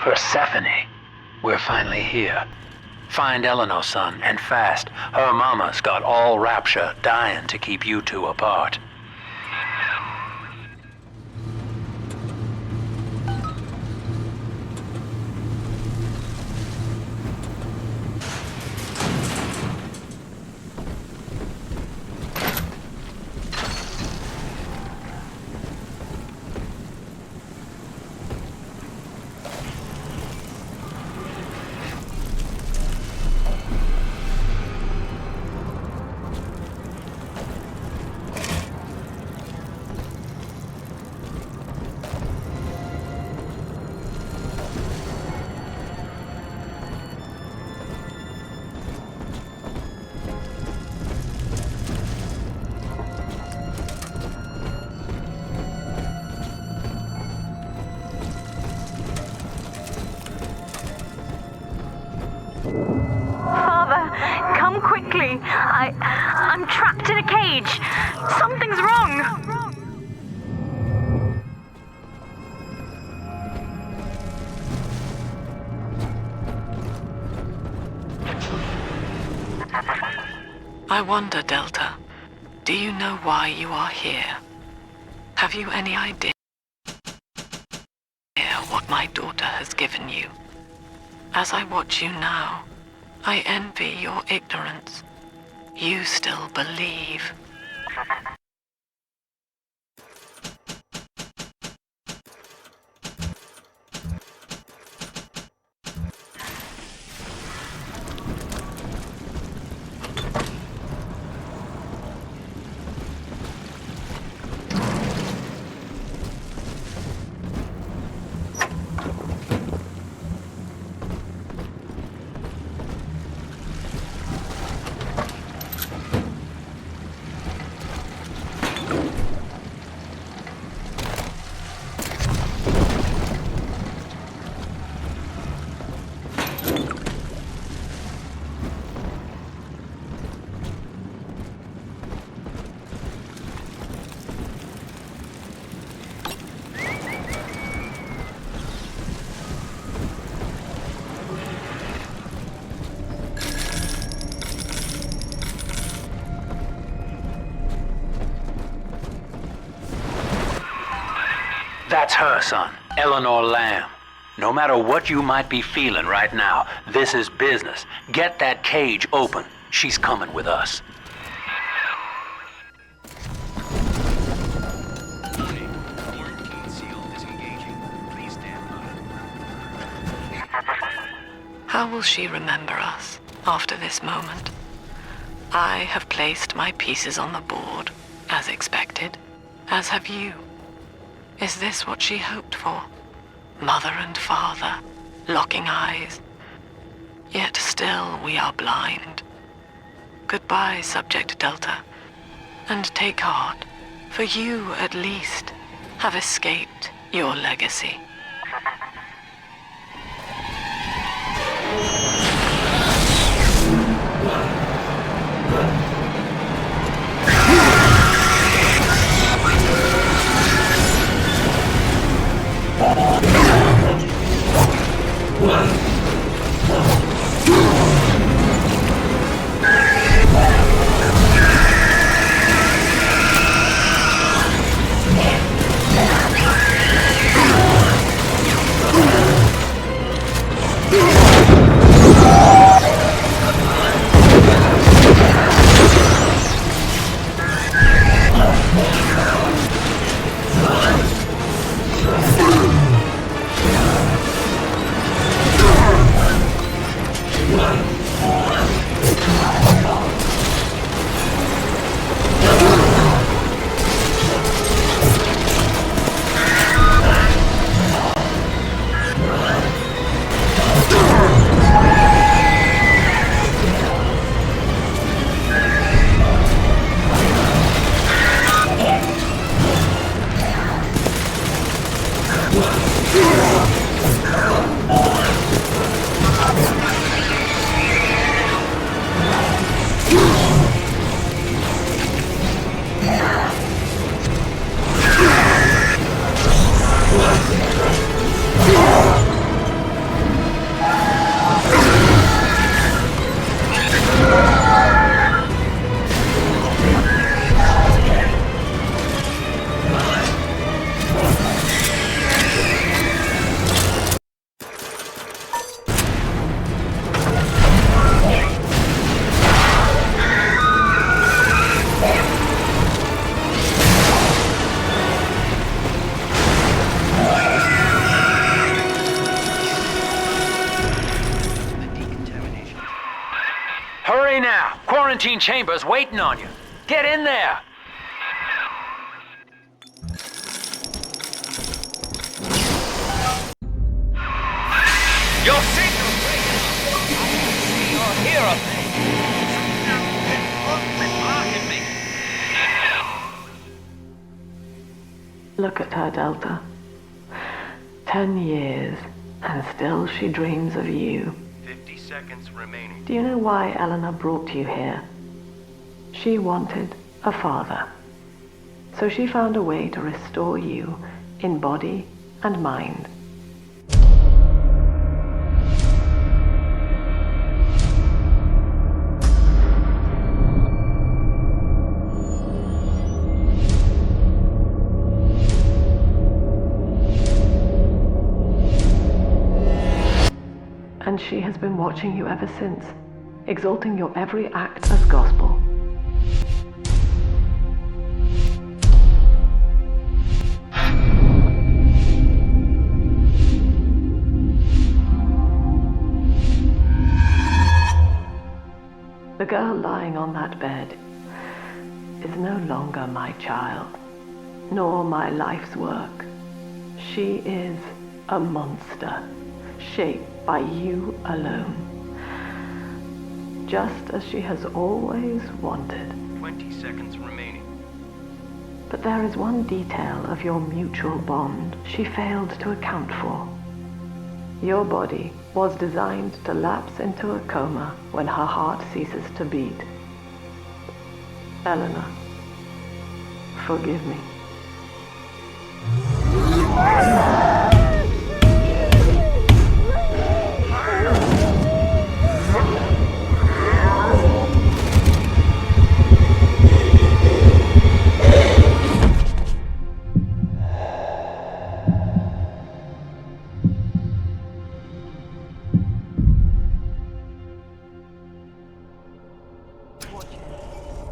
Persephone, we're finally here. Find Eleanor, son, and fast. Her mama's got all rapture, dying to keep you two apart. I'm trapped in a cage. Something's wrong. I wonder, Delta, do you know why you are here? Have you any idea what my daughter has given you? As I watch you now, I envy your ignorance. You still believe. That's her, son, Eleanor Lamb. No matter what you might be feeling right now, this is business. Get that cage open. She's coming with us. How will she remember us after this moment? I have placed my pieces on the board, as expected, as have you. Is this what she hoped for? Mother and father, locking eyes. Yet still we are blind. Goodbye, Subject Delta. And take heart, for you, at least, have escaped your legacy. Hurry now! Quarantine chamber's waiting on you. Get in there! Your signal's breaking. I can't see or hear a thing. Blocking me. Look at her, Delta. 10 years, and still she dreams of you. 50 seconds remaining. Do you know why Eleanor brought you here? She wanted a father. So she found a way to restore you in body and mind. And she has been watching you ever since, exalting your every act as gospel. The girl lying on that bed is no longer my child, nor my life's work. She is a monster, shaped by you alone. Just as she has always wanted. 20 seconds remaining. But there is one detail of your mutual bond she failed to account for. Your body was designed to lapse into a coma when her heart ceases to beat. Eleanor, forgive me.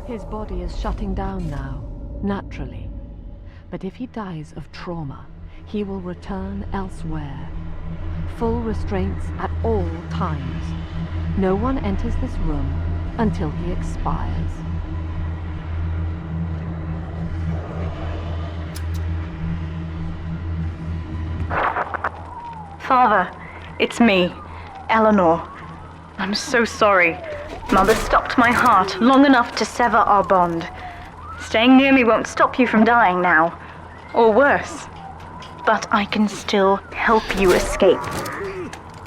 His body is shutting down now, naturally. But if he dies of trauma, he will return elsewhere. Full restraints at all times. No one enters this room until he expires. Father, it's me, Eleanor. I'm so sorry. Mother stopped my heart long enough to sever our bond. Staying near me won't stop you from dying now. Or worse. But I can still help you escape.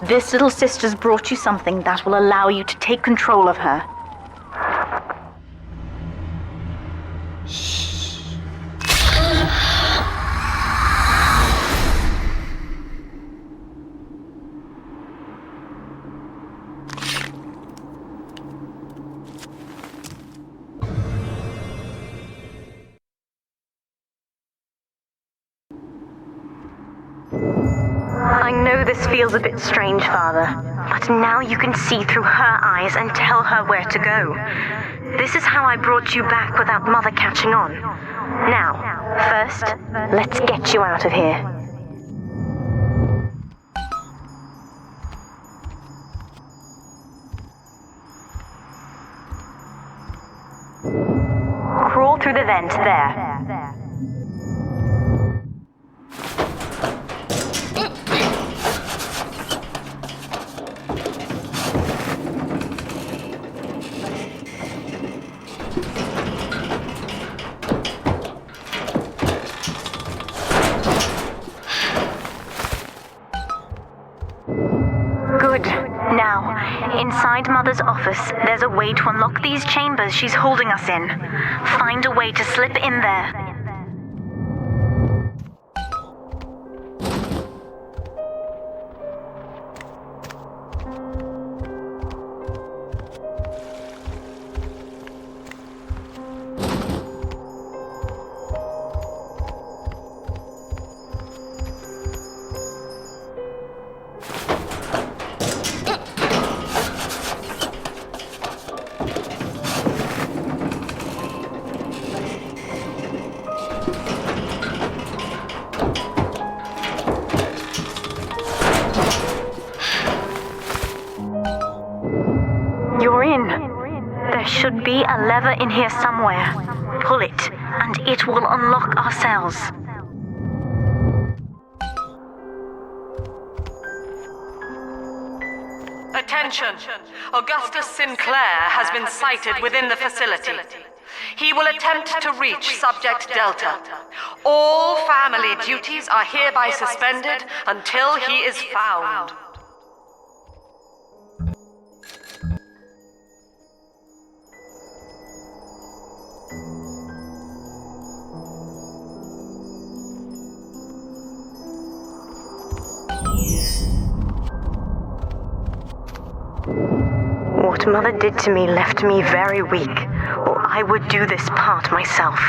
This little sister's brought you something that will allow you to take control of her. I know this feels a bit strange, Father, but now you can see through her eyes and tell her where to go. This is how I brought you back without Mother catching on. Now, first, let's get you out of here. Crawl through the vent there. Inside Mother's office, there's a way to unlock these chambers she's holding us in. Find a way to slip in there. should be a lever in here somewhere. Pull it, and it will unlock our cells. Attention! Augustus Sinclair has been sighted within the facility. He will attempt to reach Subject Delta. All family duties are hereby suspended until he is found. What Mother did to me left me very weak, or I would do this part myself.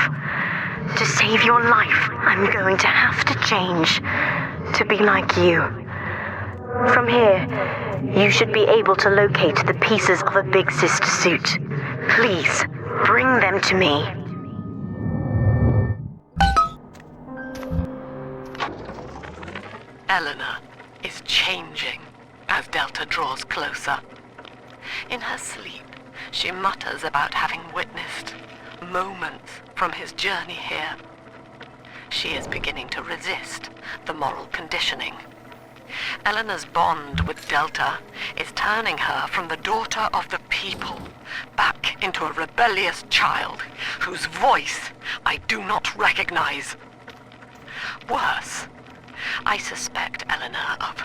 To save your life, I'm going to have to change, to be like you. From here, you should be able to locate the pieces of a Big Sister suit. Please, bring them to me. Eleanor is changing as Delta draws closer. In her sleep, she mutters about having witnessed moments from his journey here. She is beginning to resist the moral conditioning. Eleanor's bond with Delta is turning her from the daughter of the people back into a rebellious child whose voice I do not recognize. Worse, I suspect Eleanor of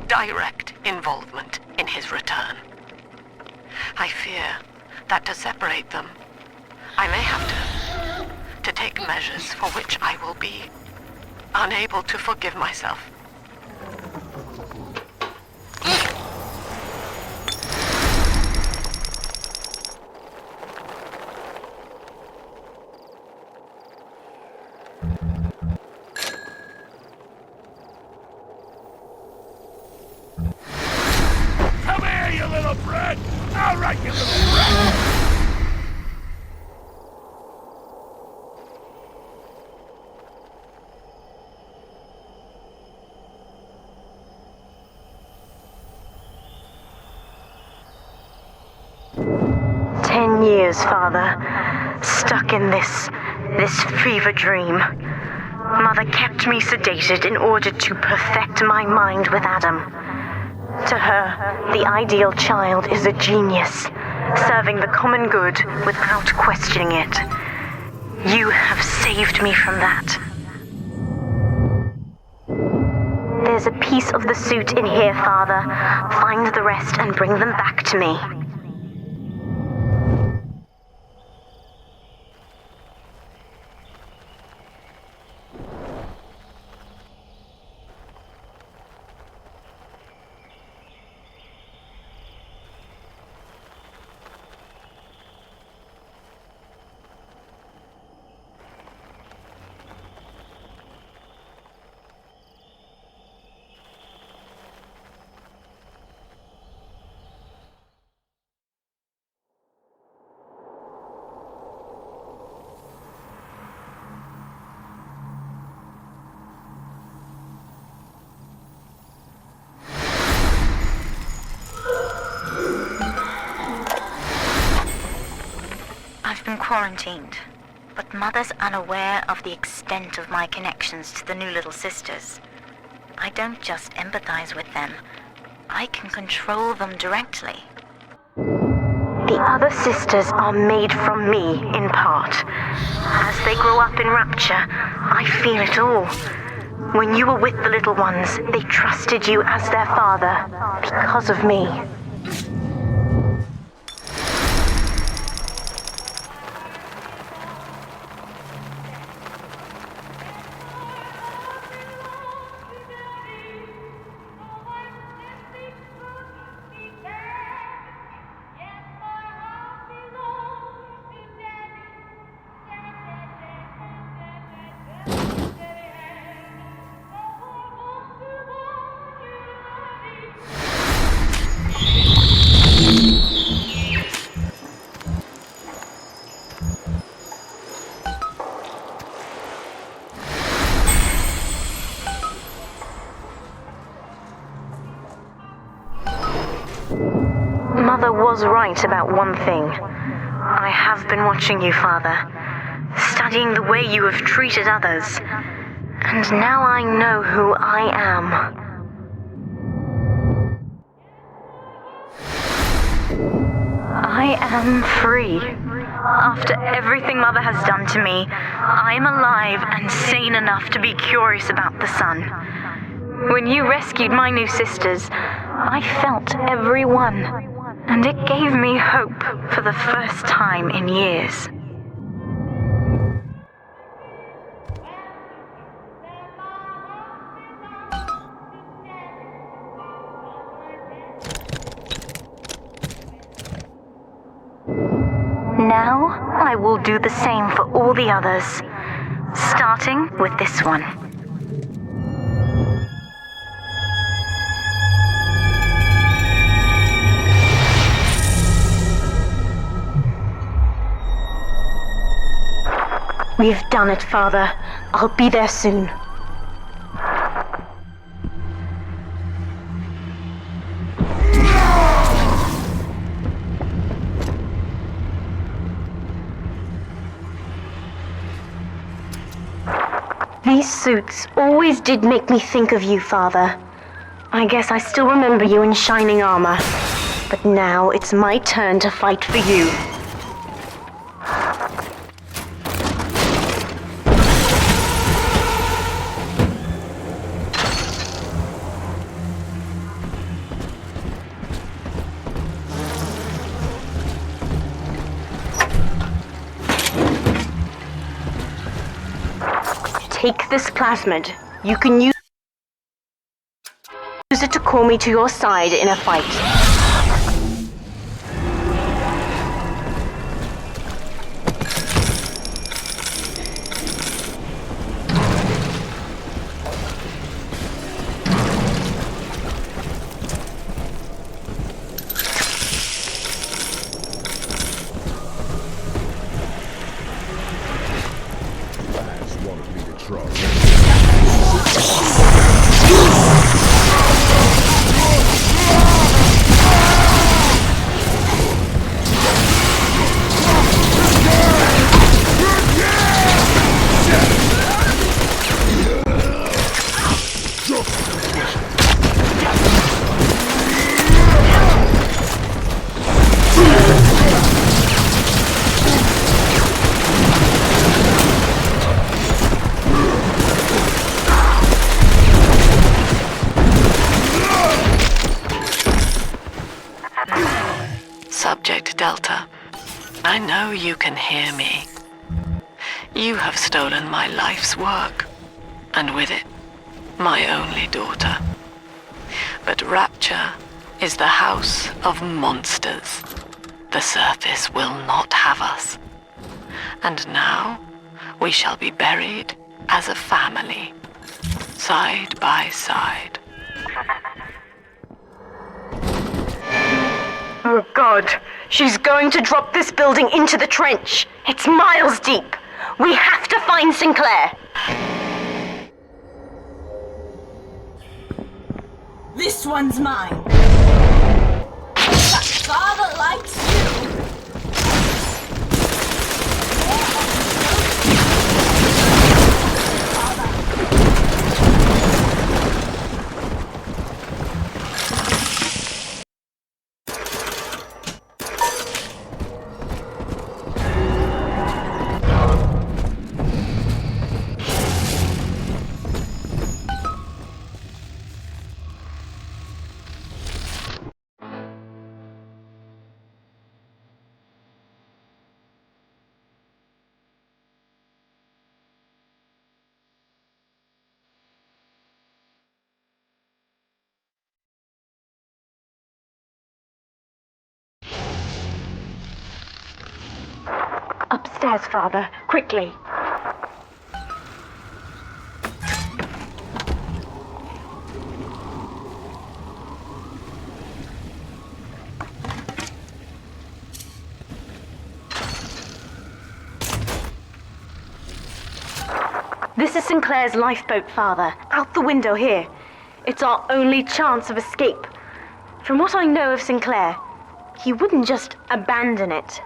direct involvement in his return. I fear that to separate them, I may have to take measures for which I will be unable to forgive myself. Come here, you little brat! All right, you little brat! 10 years, Father, stuck in this fever dream. Mother kept me sedated in order to perfect my mind with Adam. To her, the ideal child is a genius, serving the common good without questioning it. You have saved me from that. There's a piece of the suit in here, Father. Find the rest and bring them back to me. I've been quarantined, but Mother's unaware of the extent of my connections to the new little sisters. I don't just empathize with them, I can control them directly. The other sisters are made from me, in part. As they grow up in Rapture, I feel it all. When you were with the little ones, they trusted you as their father, because of me. Mother was right about one thing. I have been watching you, Father, studying the way you have treated others. And now I know who I am. I am free. After everything Mother has done to me, I am alive and sane enough to be curious about the sun. When you rescued my new sisters, I felt every one, and it gave me hope for the first time in years. Now, I will do the same for all the others, starting with this one. We've done it, Father. I'll be there soon. These suits always did make me think of you, Father. I guess I still remember you in shining armor. But now it's my turn to fight for you. Take this plasmid. You can use it to call me to your side in a fight. Subject Delta, I know you can hear me. You have stolen my life's work, and with it, my only daughter. But Rapture is the house of monsters. The surface will not have us. And now, we shall be buried as a family, side by side. Oh God, she's going to drop this building into the trench. It's miles deep. We have to find Sinclair. This one's mine. But Father likes you. Upstairs, Father, quickly. This is Sinclair's lifeboat, Father. Out the window here. It's our only chance of escape. From what I know of Sinclair, He wouldn't just abandon it.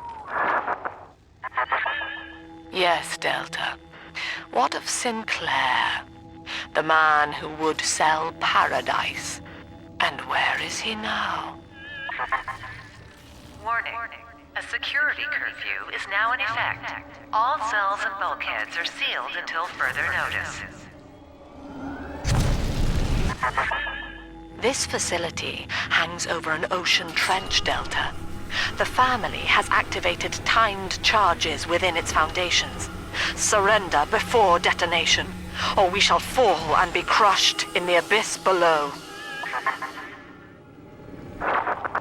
Yes, Delta. What of Sinclair? The man who would sell paradise. And where is he now? Warning. A security curfew is now in effect. All cells and bulkheads are sealed until further notice. This facility hangs over an ocean trench, Delta. The family has activated timed charges within its foundations. Surrender before detonation, or we shall fall and be crushed in the abyss below.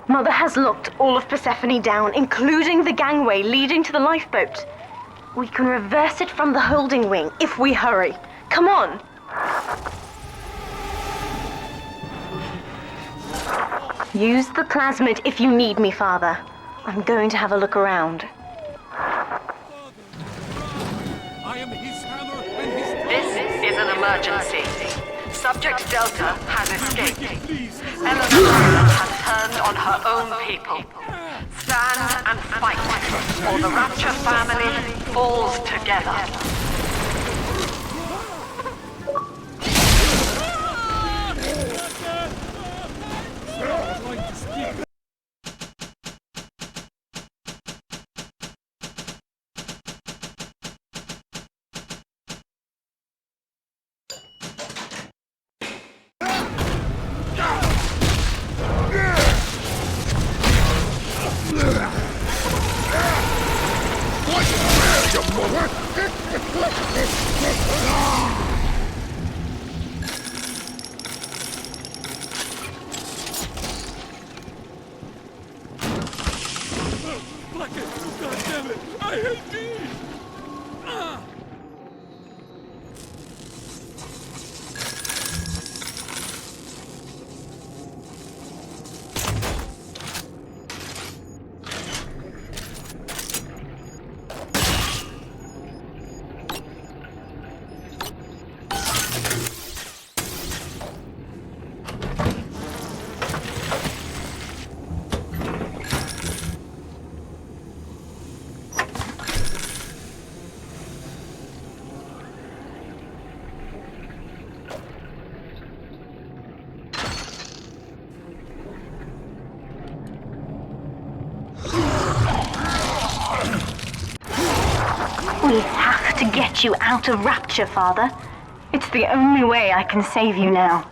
Mother has locked all of Persephone down, including the gangway leading to the lifeboat. We can reverse it from the holding wing if we hurry. Come on! Use the plasmid if you need me, Father. I'm going to have a look around. I am his hammer and his... This is an emergency. Subject Delta has escaped. Please, Eleanor has turned on her own people. Stand and fight, or the Rapture family falls together. trying to speak. Blackett, goddammit! I hate these! We have to get you out of Rapture, Father. It's the only way I can save you now.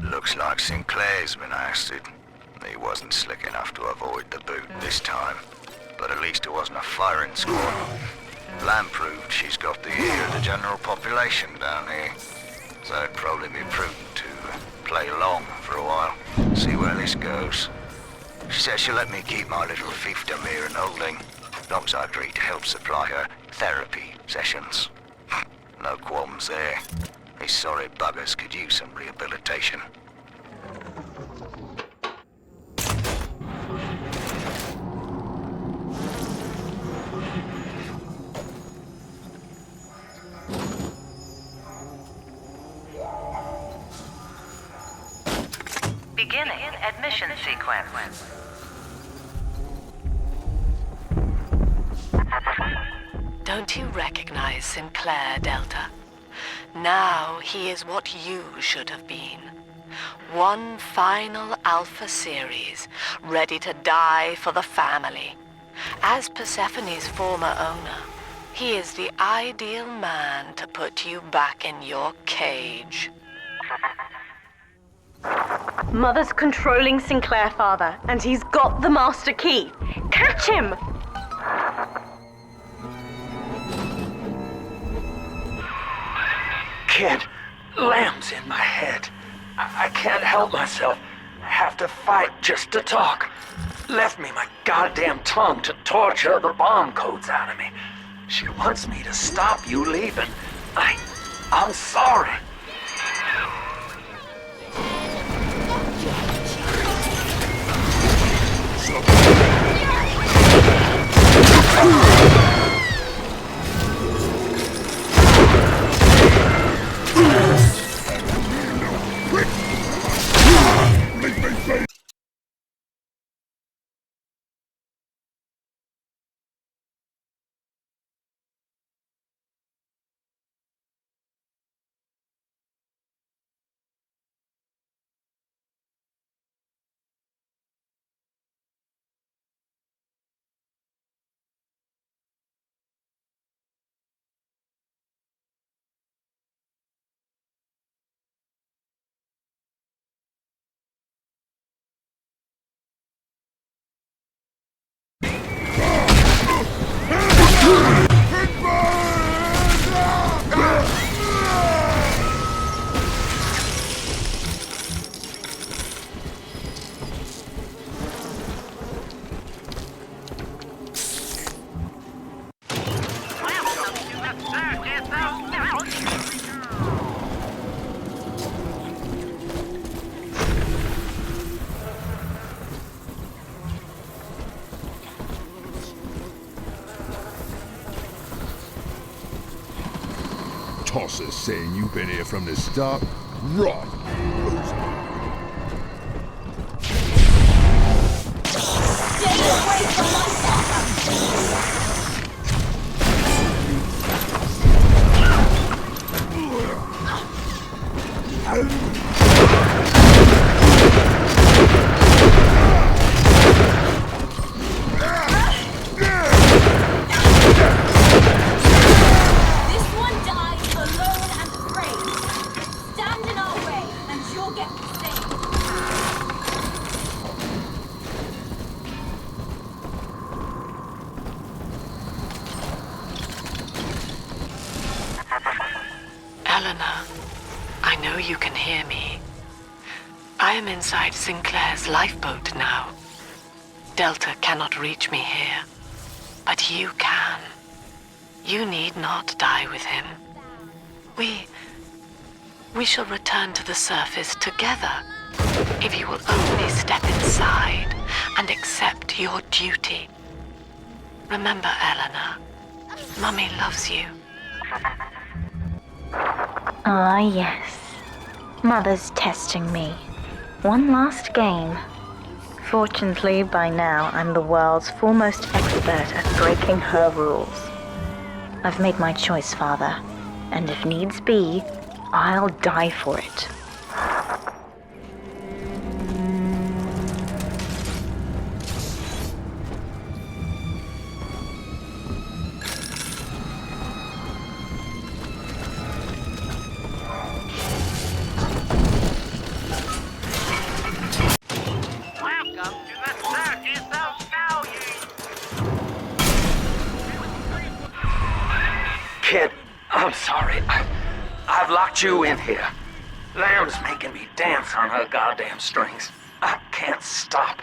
Looks like Sinclair's been ousted. He wasn't slick enough to avoid the boot this time. But at least it wasn't a firing squad. Lamb proved she's got the ear of the general population down here. So it'd probably be prudent to play along for a while. See where this goes. She says she'll let me keep my little fiefdom here in holding. As long as I agree to help supply her therapy sessions. No qualms there. These sorry buggers could use some rehabilitation. Beginning admission sequence. Don't you recognize Sinclair, Delta? Now he is what you should have been. One final Alpha series, ready to die for the family. As Persephone's former owner, he is the ideal man to put you back in your cage. Mother's controlling Sinclair, Father, and he's got the master key. Catch him! Kid, Lamb's in my head. I can't help myself. I have to fight just to talk. Left me my goddamn tongue to torture the bomb codes out of me. She wants me to stop you leaving. I'm sorry. Tosser's saying you've been here from the start. Right. Stay away from my father! This one dies alone and afraid. Stand in our way, and you'll get the same. Eleanor, I know you can hear me. I am inside Sinclair's lifeboat now. Delta cannot reach me here, but you can. You need not die with him. We shall return to the surface together, if you will only step inside and accept your duty. Remember, Eleanor, Mummy loves you. Ah, yes. Mother's testing me. One last game. Fortunately, by now, I'm the world's foremost expert at breaking her rules. I've made my choice, Father, and if needs be, I'll die for it. Welcome to the circus of value. Kid, I'm sorry. I've locked you in here. Lamb's making me dance on her goddamn strings. I can't stop.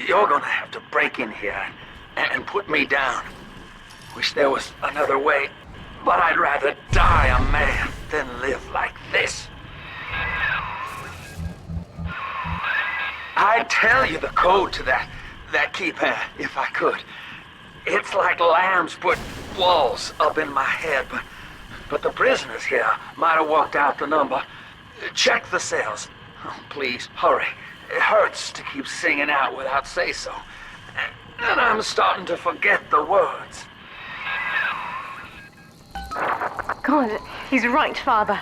You're gonna have to break in here and put me down. Wish there was another way, but I'd rather die a man than live like this. I'd tell you the code to that keypad if I could. It's like Lamb's put walls up in my head, but the prisoners here might have worked out the number. Check the cells. Oh, please, hurry. It hurts to keep singing out without say-so. And I'm starting to forget the words. God, he's right, Father.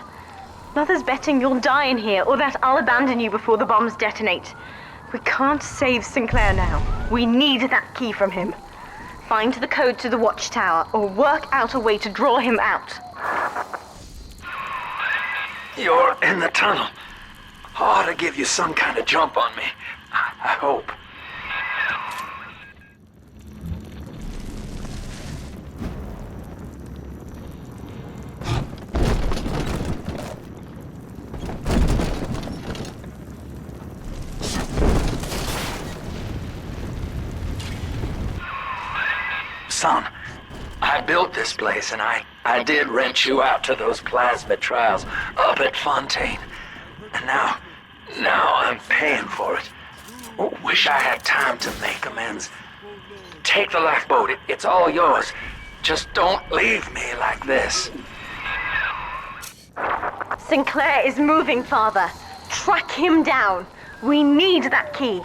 Mother's betting you'll die in here, or that I'll abandon you before the bombs detonate. We can't save Sinclair now. We need that key from him. Find the code to the watchtower, or work out a way to draw him out. You're in the tunnel. Ought to give you some kind of jump on me. I hope. Son, I built this place and I I did rent you out to those plasmid trials up at Fontaine. And now I'm paying for it. Wish I had time to make amends. Take the lifeboat. It's all yours. Just don't leave me like this. Sinclair is moving, Father. Track him down. We need that key.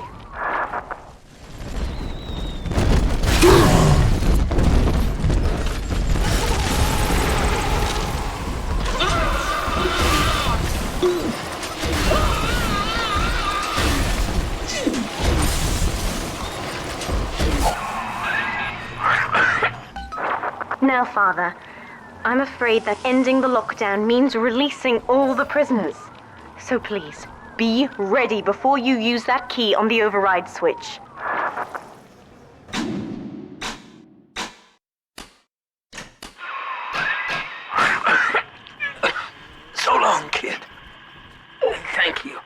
Now, Father, I'm afraid that ending the lockdown means releasing all the prisoners. So please, be ready before you use that key on the override switch. So long, kid. Thank you.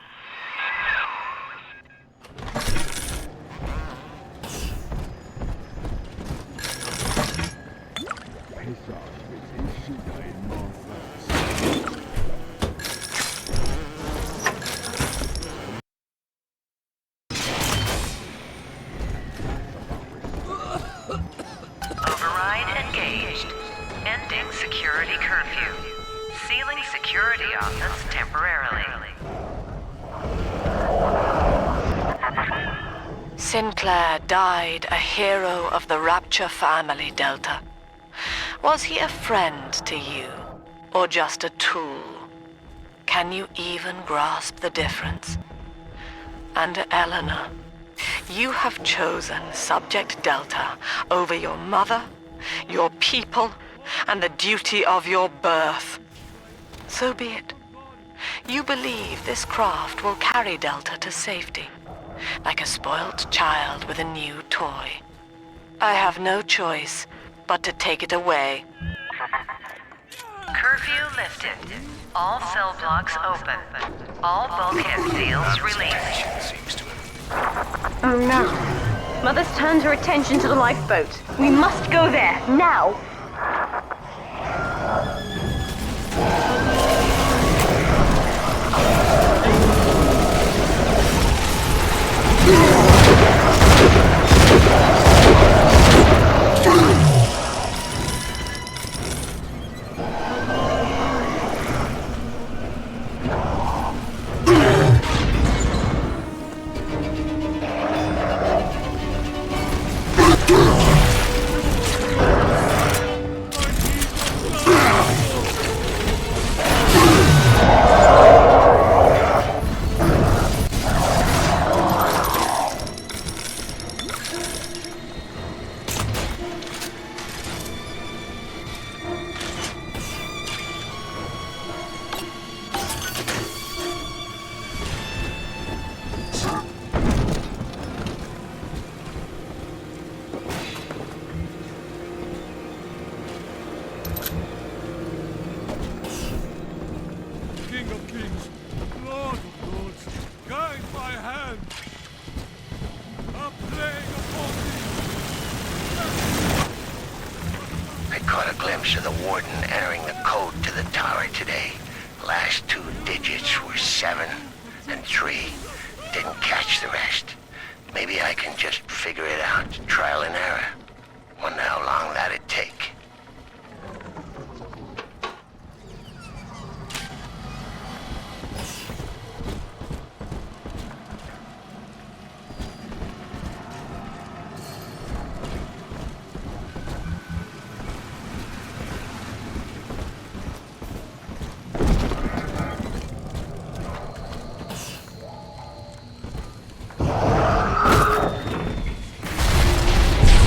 Override engaged. Ending security curfew. Sealing security office temporarily. Sinclair died a hero of the Rapture family, Delta. Was he a friend to you, or just a tool? Can you even grasp the difference? And Eleanor, you have chosen Subject Delta over your mother, your people, and the duty of your birth. So be it. You believe this craft will carry Delta to safety, like a spoilt child with a new toy. I have no choice but to take it away. Curfew lifted. All cell blocks open. All bulkhead seals released. Seems to have... Oh no. Mother's turned her attention to the lifeboat. We must go there, now! King of kings, Lord of lords, guide my hand. A plague upon thee. I caught a glimpse of the warden entering the code to the tower today. Last two digits were 7 and 3. Didn't catch the rest. Maybe I can just figure it out, trial and error. Wonder how long that'd take.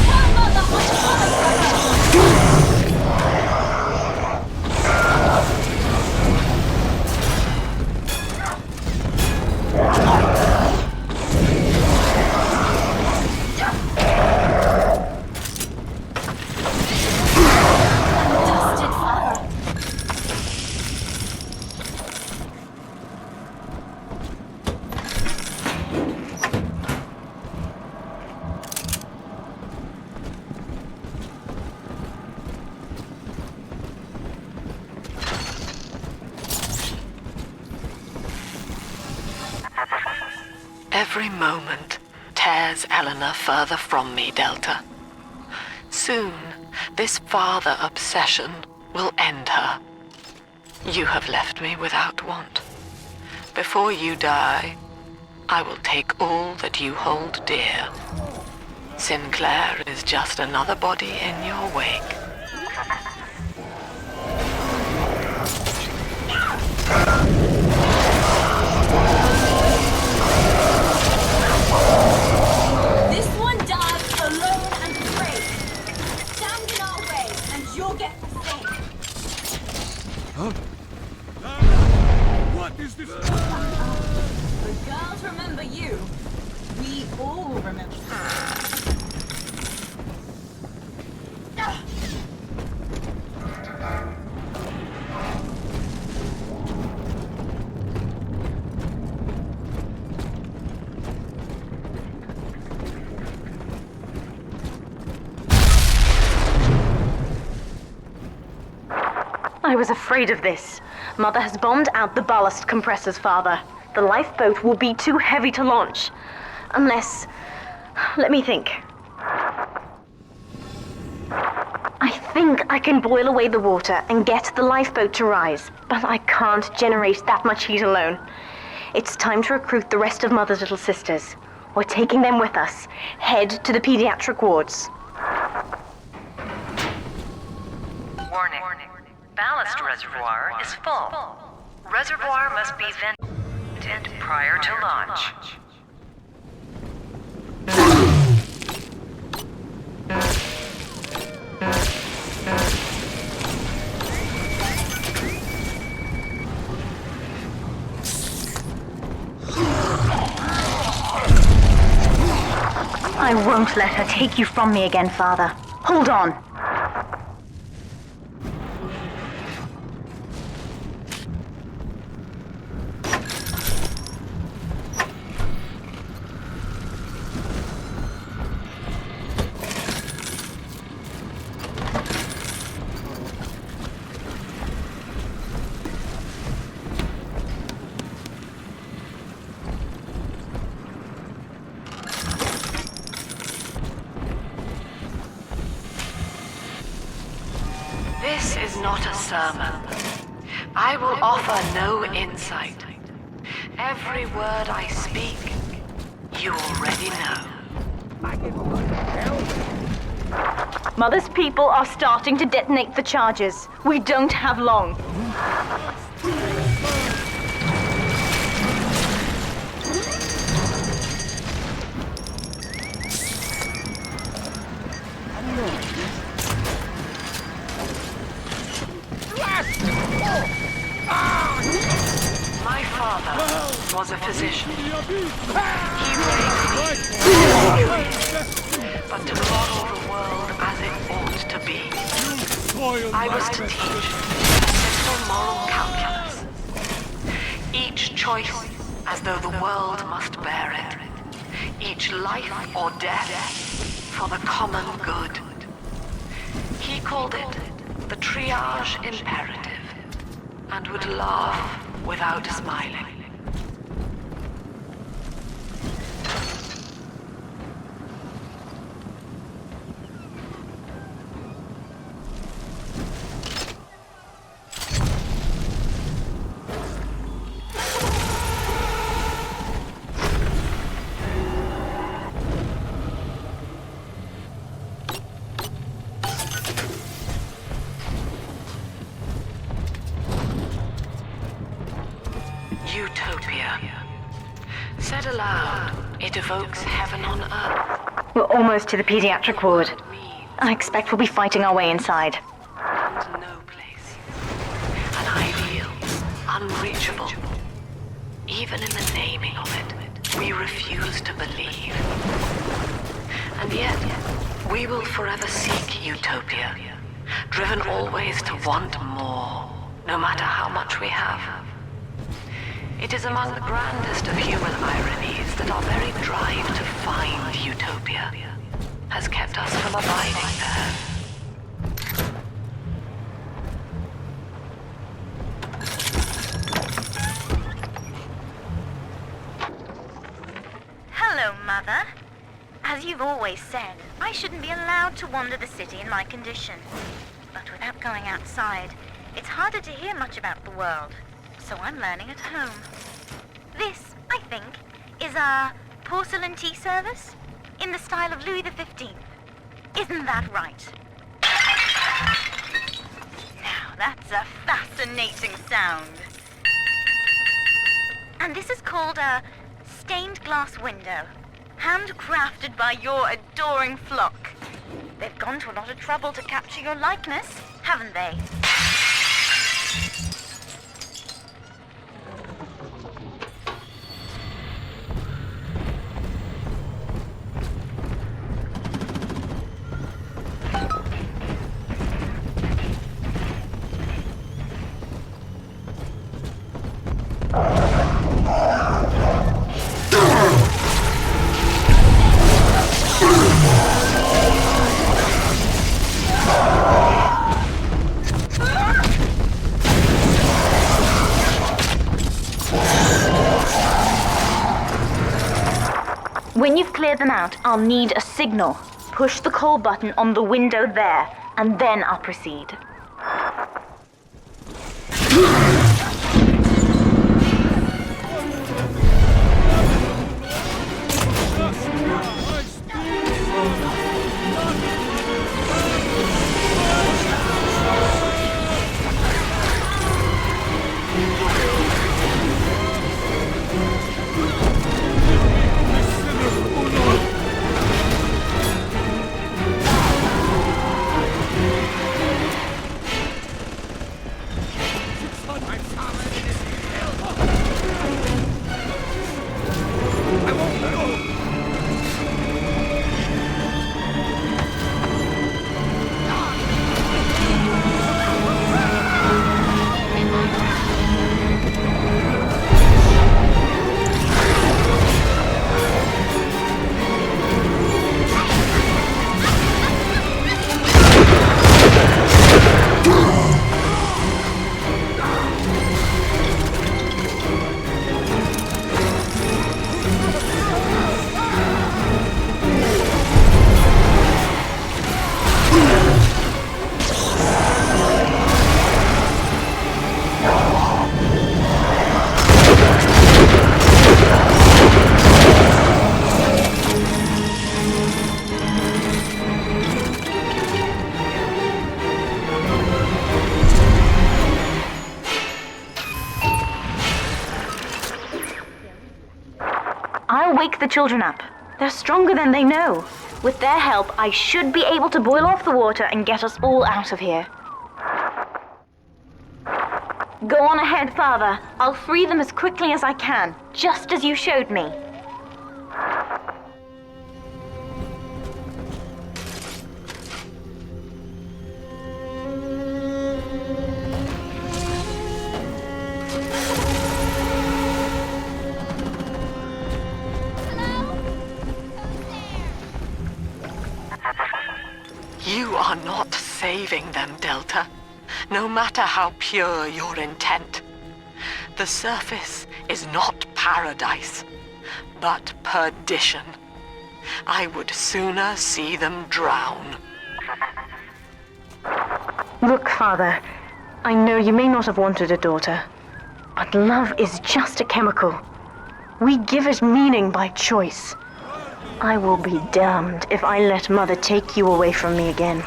Grandmother, what's coming? Every moment tears Eleanor further from me, Delta. Soon, this father obsession will end her. You have left me without want. Before you die, I will take all that you hold dear. Sinclair is just another body in your wake. This one dies alone and afraid. Stand in our way, and you'll get the same. What is this? The girls remember you. We all remember you. I was afraid of this. Mother has bombed out the ballast compressors, Father. The lifeboat will be too heavy to launch. Unless... let me think. I think I can boil away the water and get the lifeboat to rise, but I can't generate that much heat alone. It's time to recruit the rest of Mother's little sisters. We're taking them with us. Head to the pediatric wards. Warning. Ballast reservoir is full. Reservoir must be vented prior to launch. I won't let her take you from me again, Father. Hold on. This is not a sermon. I will offer no insight. Every word I speak, you already know. Mother's people are starting to detonate the charges. We don't have long. My father was a physician. He raised me, but to model the world as it ought to be. I was to teach simple moral calculus. Each choice as though the world must bear it. Each life or death for the common good. He called it the triage imperative, and would laugh without smiling. Utopia. Said aloud, it evokes heaven on earth. We're almost to the pediatric ward. I expect we'll be fighting our way inside. And no place. An ideal, unreachable. Even in the naming of it, we refuse to believe. And yet, we will forever seek utopia, driven always to want more, no matter how much we have. It is among the grandest of human ironies that our very drive to find utopia has kept us from abiding there. Father. As you've always said, I shouldn't be allowed to wander the city in my condition. But without going outside, it's harder to hear much about the world, so I'm learning at home. This, I think, is a porcelain tea service in the style of Louis XV. Isn't that right? Now, that's a fascinating sound. And this is called a stained glass window, handcrafted by your adoring flock. They've gone to a lot of trouble to capture your likeness, haven't they? When you've cleared them out, I'll need a signal. Push the call button on the window there, and then I'll proceed. I'll wake the children up. They're stronger than they know. With their help, I should be able to boil off the water and get us all out of here. Go on ahead, Father. I'll free them as quickly as I can, just as you showed me. You are not saving them, Delta, no matter how pure your intent. The surface is not paradise, but perdition. I would sooner see them drown. Look, Father, I know you may not have wanted a daughter, but love is just a chemical. We give it meaning by choice. I will be damned if I let Mother take you away from me again.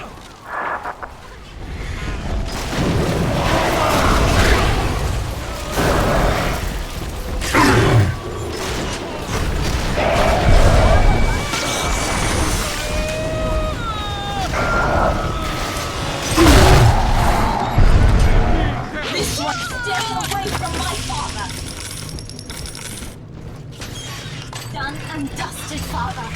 This one, stay away from my father! Done and dusted, Father.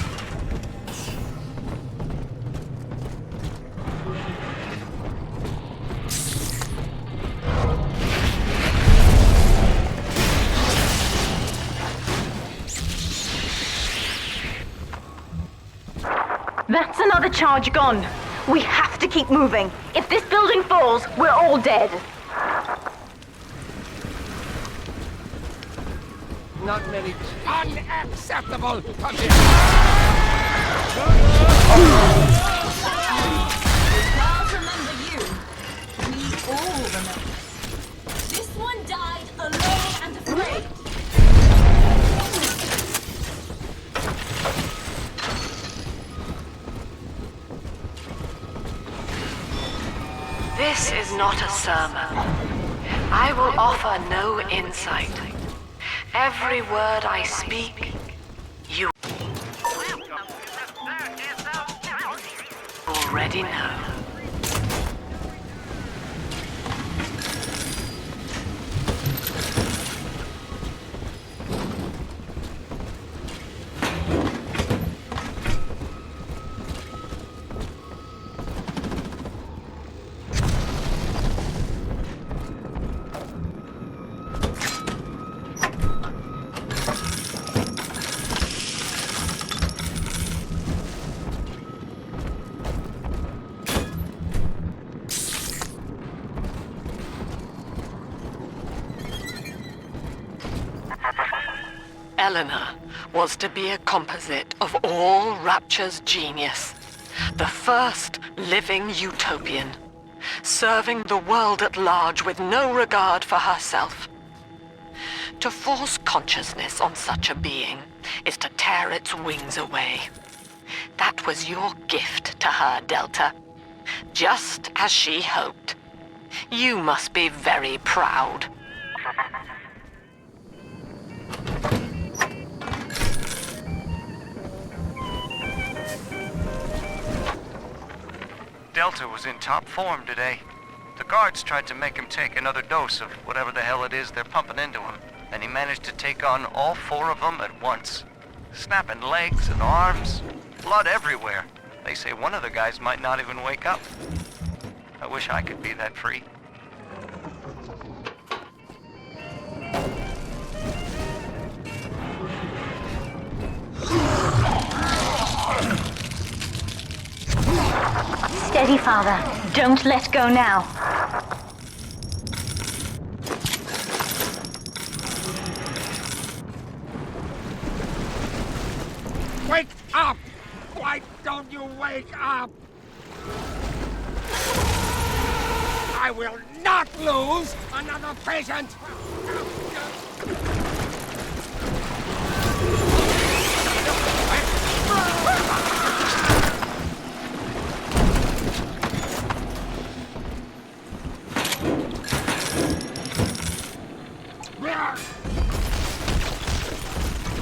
That's another charge gone. We have to keep moving. If this building falls, we're all dead. Not many. Unacceptable! Come here! I'll remember you. We all remember. This one died alone and afraid. This is not a sermon. I will offer no insight. Every word I speak, you already know. Eleanor was to be a composite of all Rapture's genius. The first living utopian, serving the world at large with no regard for herself. To force consciousness on such a being is to tear its wings away. That was your gift to her, Delta. Just as she hoped. You must be very proud. Delta was in top form today. The guards tried to make him take another dose of whatever the hell it is they're pumping into him, and he managed to take on all 4 of them at once. Snapping legs and arms, blood everywhere. They say one of the guys might not even wake up. I wish I could be that free. Steady, Father. Don't let go now. Wake up! Why don't you wake up? I will not lose another patient!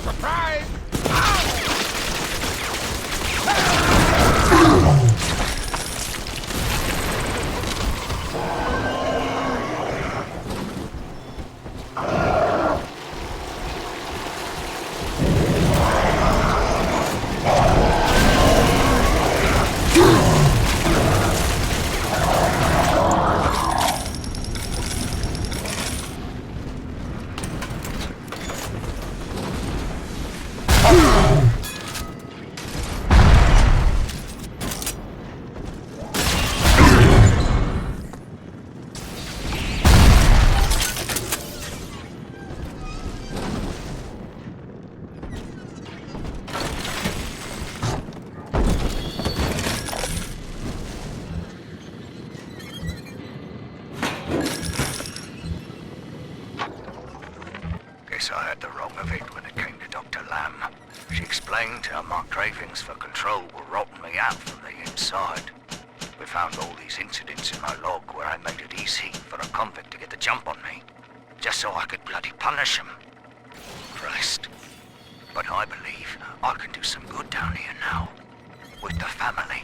Surprise! Guess I had the wrong of it when it came to Dr. Lamb. She explained how my cravings for control were rotting me out from the inside. We found all these incidents in my log where I made it easy for a convict to get the jump on me, just so I could bloody punish him. Christ. But I believe I can do some good down here now, with the family.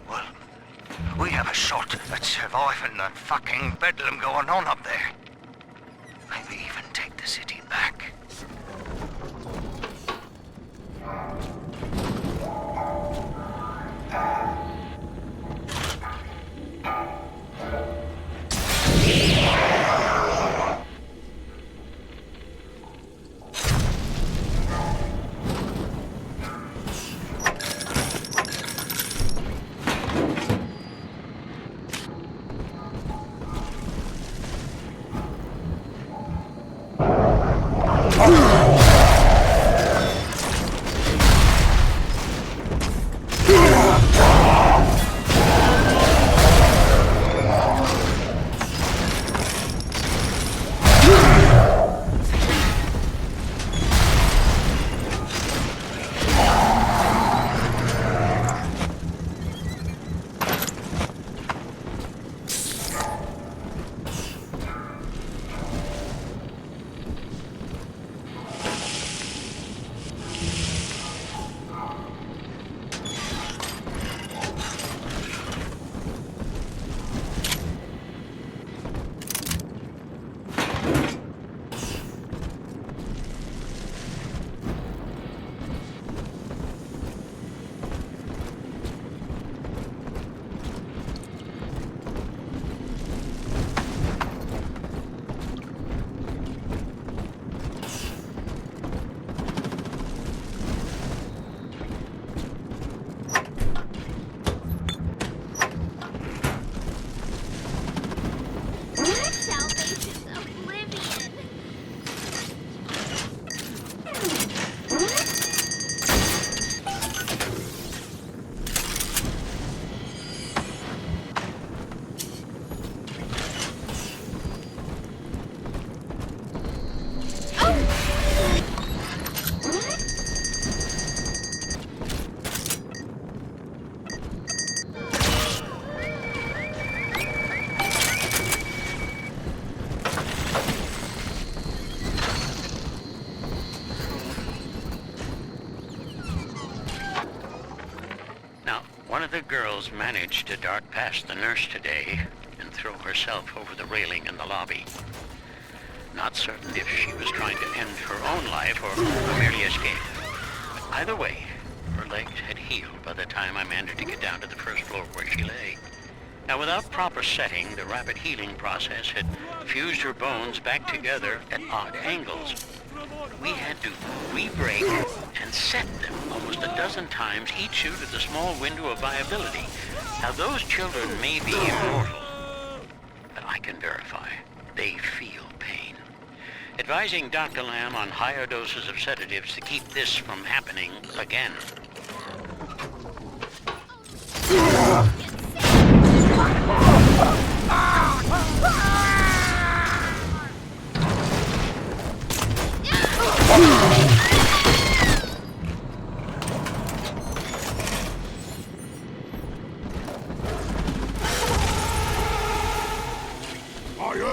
Well, we have a shot at surviving the fucking bedlam going on up there. Maybe even take the city back. the girls managed to dart past the nurse today and throw herself over the railing in the lobby. Not certain if she was trying to end her own life or merely escape. But either way, her legs had healed by the time I managed to get down to the first floor where she lay. Now, without proper setting, the rapid healing process had fused her bones back together at odd angles. We had to re-break and set them almost a dozen times, each due to the small window of viability. Now, those children may be immortal, but I can verify they feel pain. Advising Dr. Lamb on higher doses of sedatives to keep this from happening again.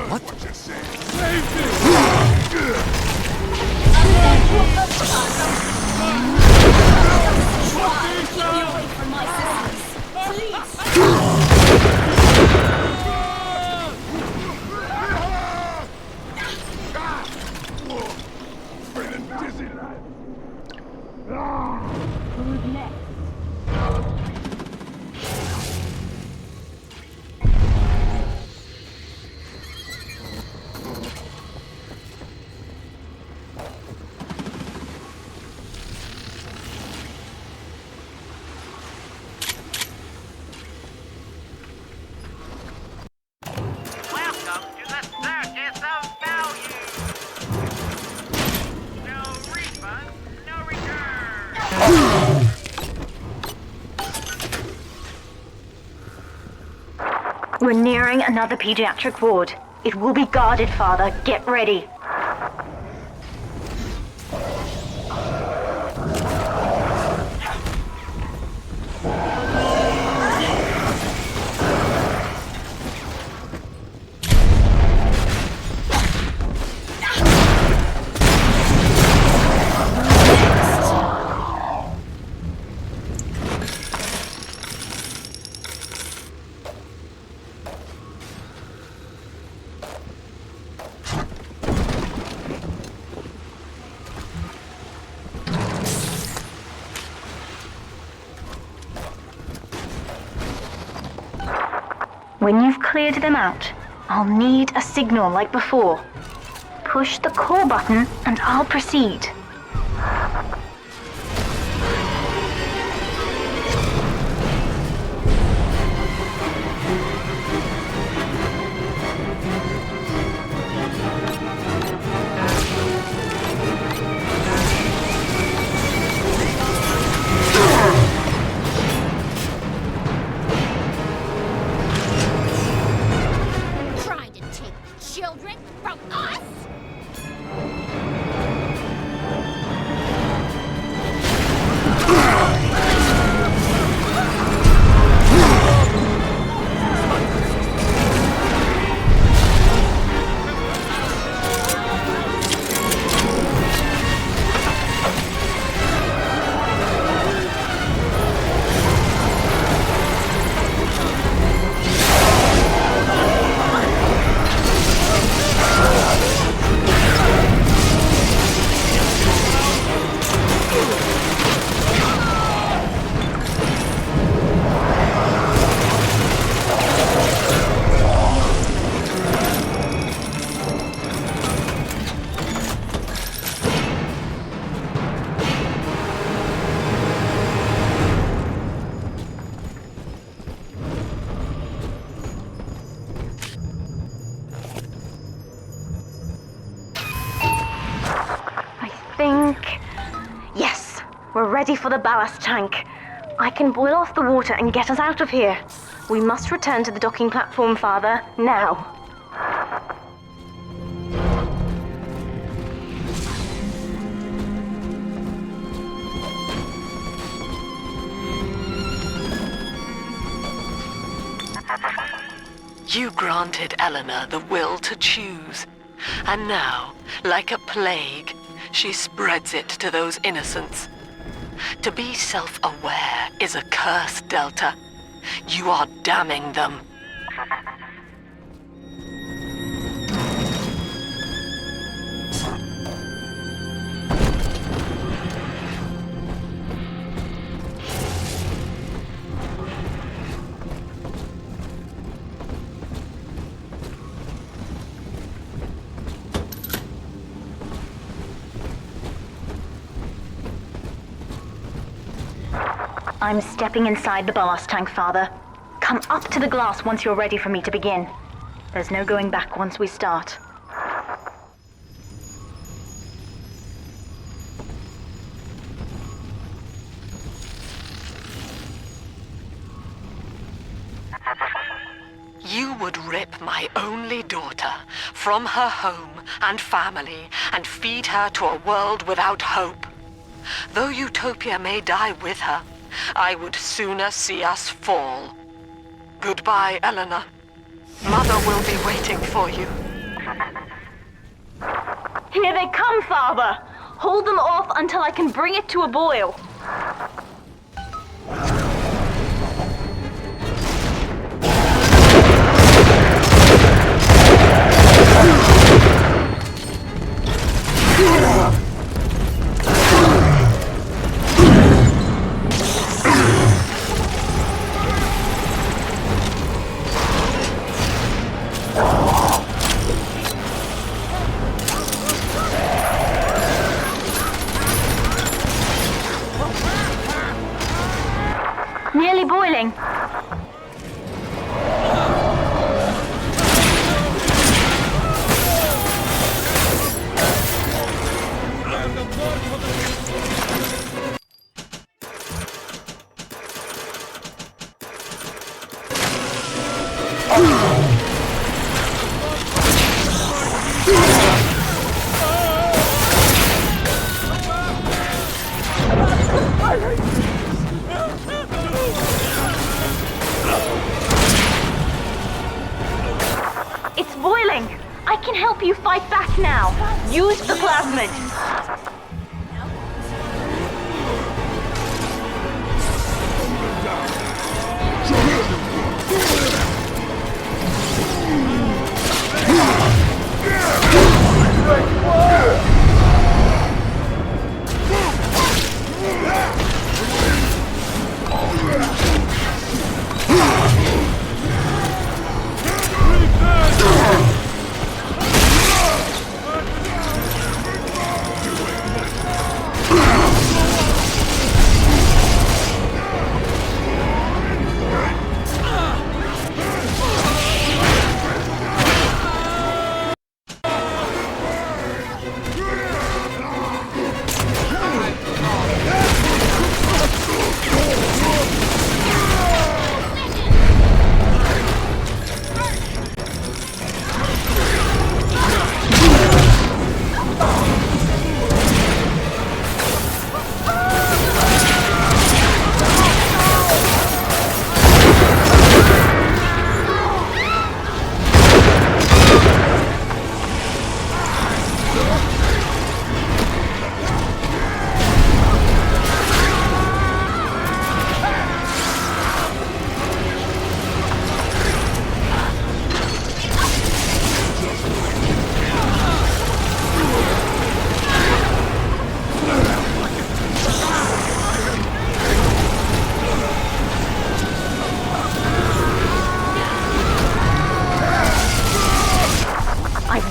What you say? Save me! Keep me away from my sisters. Please. Feeling dizzy, lad. Who's next? Welcome to the Circus of Value. No refund, no return. We're nearing another pediatric ward. It will be guarded, Father. Get ready. When you've cleared them out, I'll need a signal like before. Push the call button and I'll proceed. Trying to take children from us? Yes, we're ready for the ballast tank. I can boil off the water and get us out of here. We must return to the docking platform, Father, now. You granted Eleanor the will to choose, and now, like a plague, she spreads it to those innocents. To be self-aware is a curse, Delta, You are damning them. I'm stepping inside the ballast tank, Father. Come up to the glass once you're ready for me to begin. There's no going back once we start. You would rip my only daughter from her home and family and feed her to a world without hope. Though Utopia may die with her, I would sooner see us fall. Goodbye, Eleanor. Mother will be waiting for you. Here they come, Father! Hold them off until I can bring it to a boil. Nearly boiling. It's boiling! I can help you fight back now! Use the plasmid!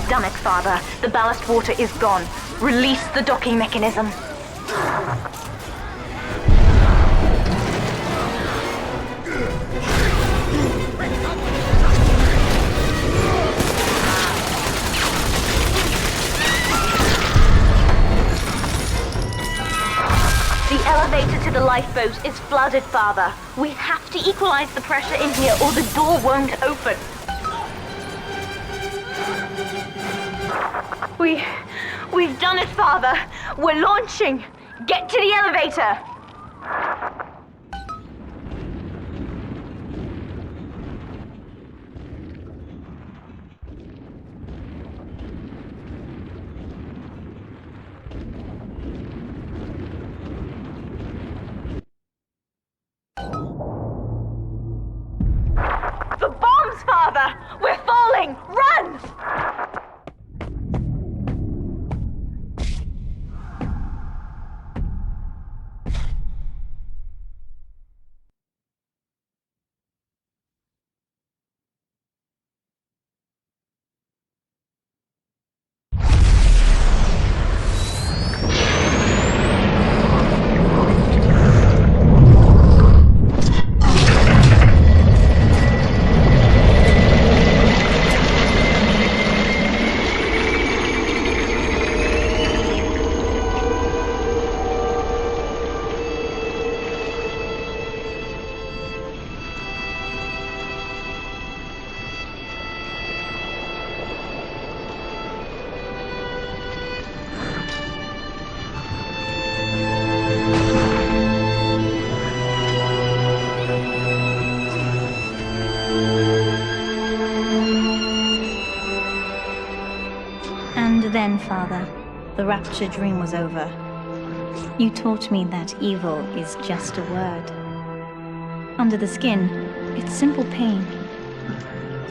Damn it, Father. The ballast water is gone. Release the docking mechanism. The elevator to the lifeboat is flooded, Father. We have to equalize the pressure in here or the door won't open. We've done it, Father. We're launching. Get to the elevator. Father! We're falling! Run! And then, Father, the rapture dream was over. You taught me that evil is just a word. Under the skin, it's simple pain.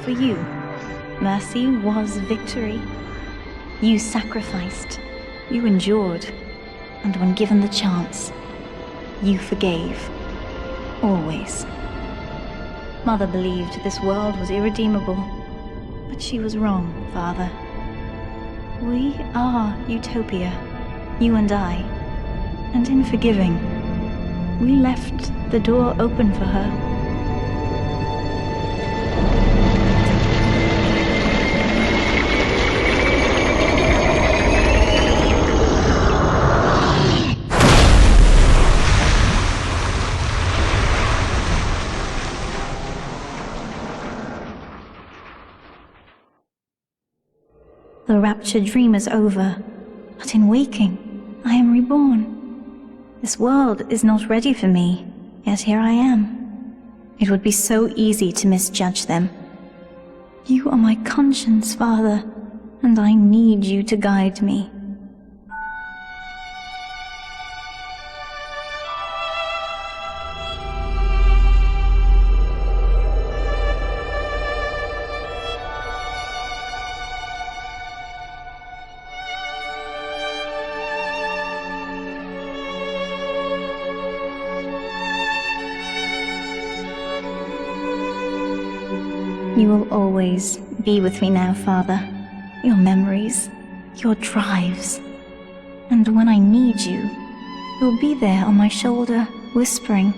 For you, mercy was victory. You sacrificed, you endured, and when given the chance, you forgave. Always. Mother believed this world was irredeemable, but she was wrong, Father. We are Utopia, you and I, and in forgiving, we left the door open for her. The rapture dream is over, but in waking, I am reborn. This world is not ready for me, yet here I am. It would be so easy to misjudge them. You are my conscience, Father, and I need you to guide me. You will always be with me now, Father. Your memories, your drives. And when I need you, you'll be there on my shoulder, whispering.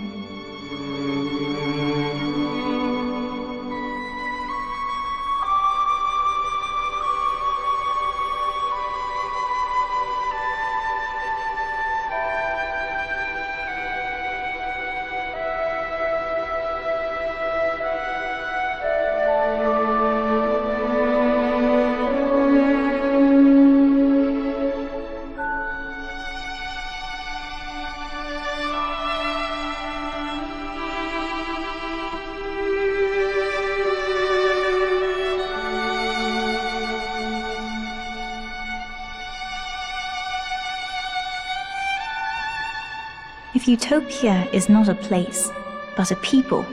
If Utopia is not a place, but a people,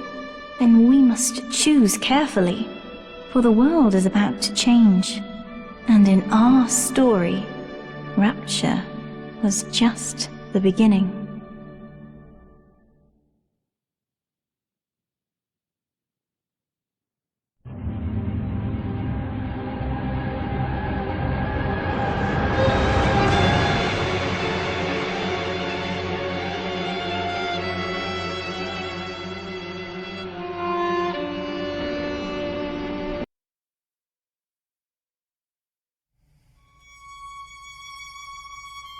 then we must choose carefully, for the world is about to change. And in our story, rapture was just the beginning.